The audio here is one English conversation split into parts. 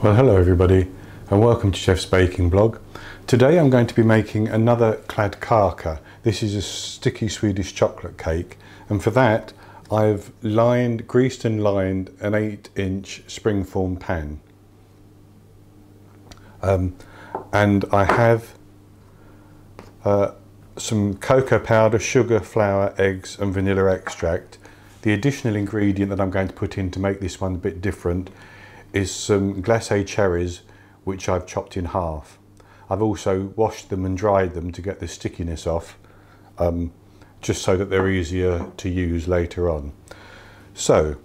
Well, hello everybody and welcome to Chef's Baking Blog. Today I'm going to be making another Kladdkaka. This is a sticky Swedish chocolate cake, and for that I've greased and lined an 8-inch springform pan. And I have some cocoa powder, sugar, flour, eggs and vanilla extract. The additional ingredient that I'm going to put in to make this one a bit different is some glace cherries, which I've chopped in half. I've also washed them and dried them to get the stickiness off, just so that they're easier to use later on. So,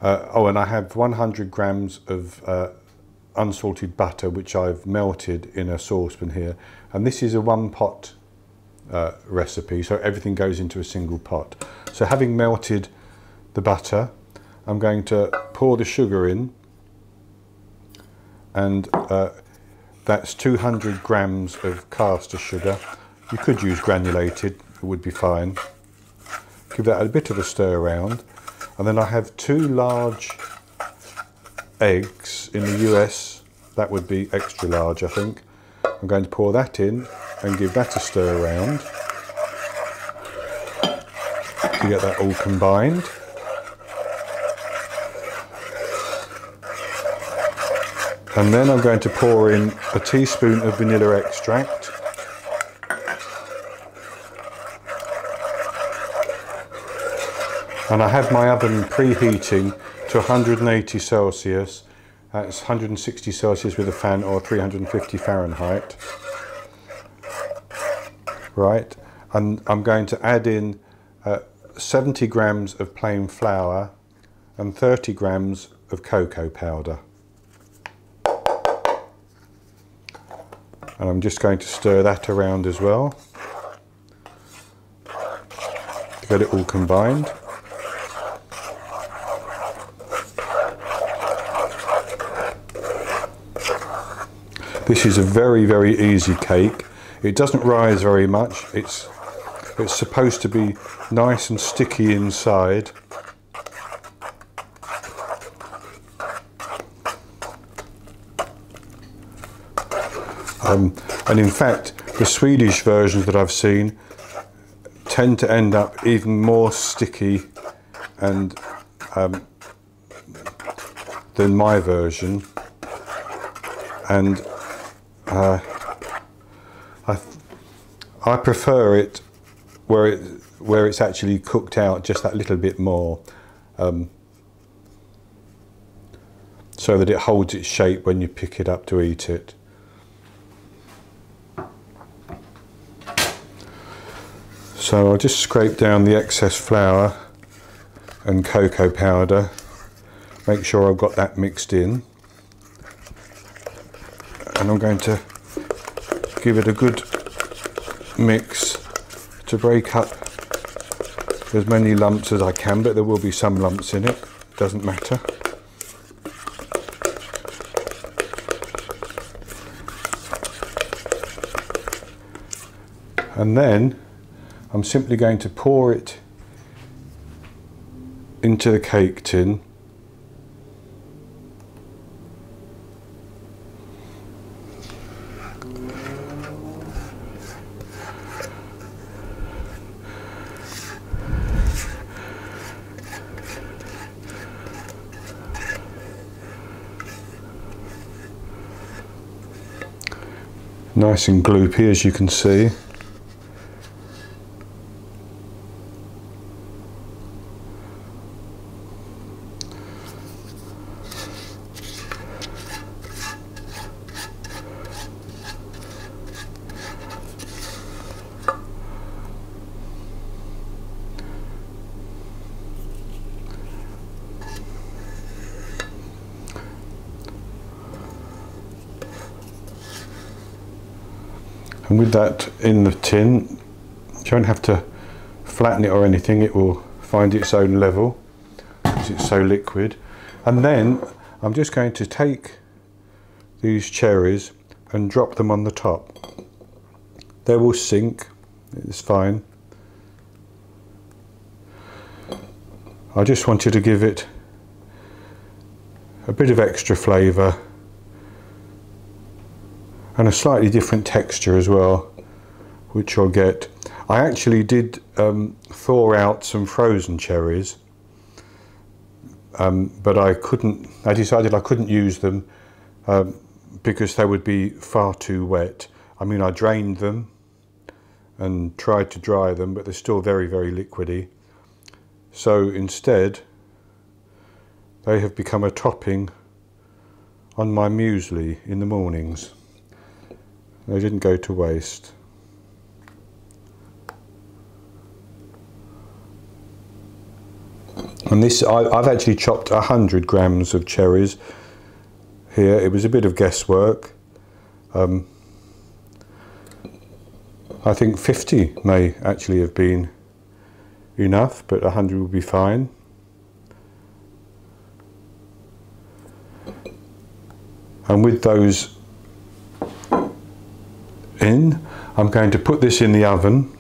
and I have 100 grams of unsalted butter, which I've melted in a saucepan here. And this is a one pot recipe, so everything goes into a single pot. So having melted the butter, I'm going to pour the sugar in, and that's 200 grams of caster sugar. You could use granulated, it would be fine. Give that a bit of a stir around, and then I have 2 large eggs. In the US that would be extra large, I think. I'm going to pour that in and give that a stir around to get that all combined. And then I'm going to pour in a teaspoon of vanilla extract. And I have my oven preheating to 180 Celsius. That's 160 Celsius with a fan, or 350 Fahrenheit. Right, and I'm going to add in 70 grams of plain flour and 30 grams of cocoa powder. And I'm just going to stir that around as well to get it all combined. This is a very, very easy cake. It doesn't rise very much. It's supposed to be nice and sticky inside. And in fact, the Swedish versions that I've seen tend to end up even more sticky and than my version. And I prefer it where it's actually cooked out just that little bit more, so that it holds its shape when you pick it up to eat it. So I'll just scrape down the excess flour and cocoa powder, make sure I've got that mixed in, and I'm going to give it a good mix to break up as many lumps as I can, but there will be some lumps in it, doesn't matter. And then I'm simply going to pour it into the cake tin. Nice and gloopy, as you can see. And with that in the tin, you don't have to flatten it or anything, it will find its own level because it's so liquid. And then I'm just going to take these cherries and drop them on the top. They will sink, it's fine. I just wanted to give it a bit of extra flavour and a slightly different texture as well, which you'll get. I actually did thaw out some frozen cherries, but I decided I couldn't use them because they would be far too wet. I mean, I drained them and tried to dry them, but they're still very, very liquidy. So instead, they have become a topping on my muesli in the mornings. They didn't go to waste. And this, I've actually chopped 100 grams of cherries here. It was a bit of guesswork. I think 50 may actually have been enough, but 100 will be fine. And with those in, I'm going to put this in the oven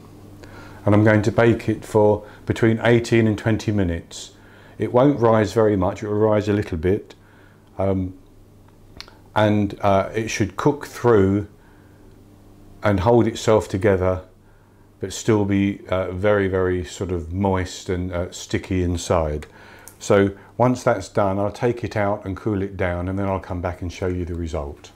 and I'm going to bake it for between 18 and 20 minutes. It won't rise very much, it will rise a little bit, and it should cook through and hold itself together, but still be very, very sort of moist and sticky inside. So once that's done, I'll take it out and cool it down, and then I'll come back and show you the result.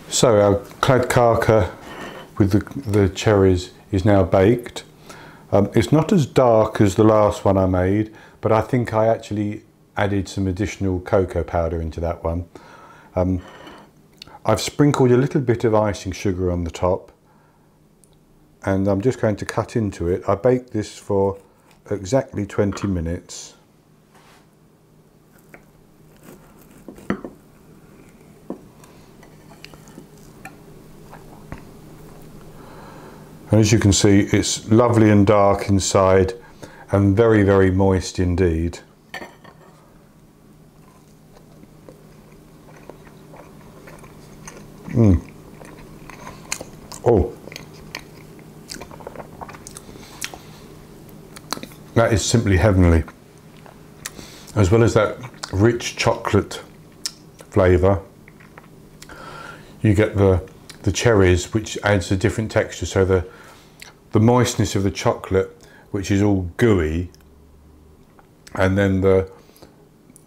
So our Kladdkaka with the cherries is now baked. It's not as dark as the last one I made, but I think I actually added some additional cocoa powder into that one. I've sprinkled a little bit of icing sugar on the top, and I'm just going to cut into it. I baked this for exactly 20 minutes. And as you can see, it's lovely and dark inside and very, very moist indeed. Oh, that is simply heavenly. As well as that rich chocolate flavour, you get the cherries, which adds a different texture. So the moistness of the chocolate, which is all gooey, and then the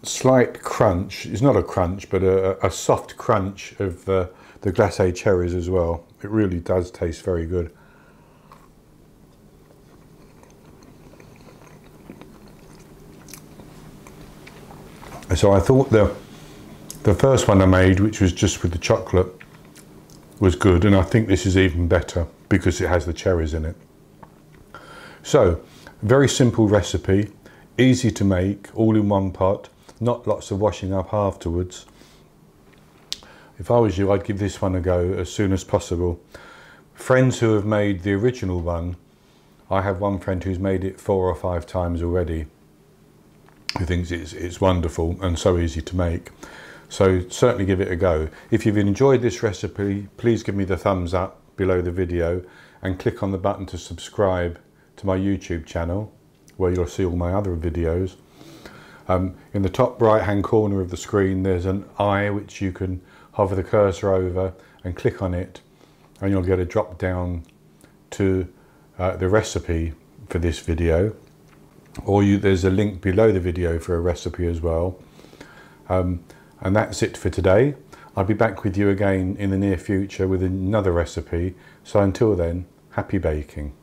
slight crunch, it's not a crunch, but a soft crunch of the glacé cherries as well. It really does taste very good. So I thought the first one I made, which was just with the chocolate, was good, and I think this is even better because it has the cherries in it. So, very simple recipe, easy to make, all in one pot, not lots of washing up afterwards. If I was you, I'd give this one a go as soon as possible. Friends who have made the original one, I have one friend who's made it 4 or 5 times already, who thinks it's wonderful and so easy to make. So certainly give it a go. If you've enjoyed this recipe, please give me the thumbs up below the video and click on the button to subscribe to my YouTube channel, where you'll see all my other videos. In the top right hand corner of the screen there's an eye which you can hover the cursor over and click on it, and you'll get a drop down to the recipe for this video, or there's a link below the video for a recipe as well. And that's it for today. I'll be back with you again in the near future with another recipe. So until then, happy baking.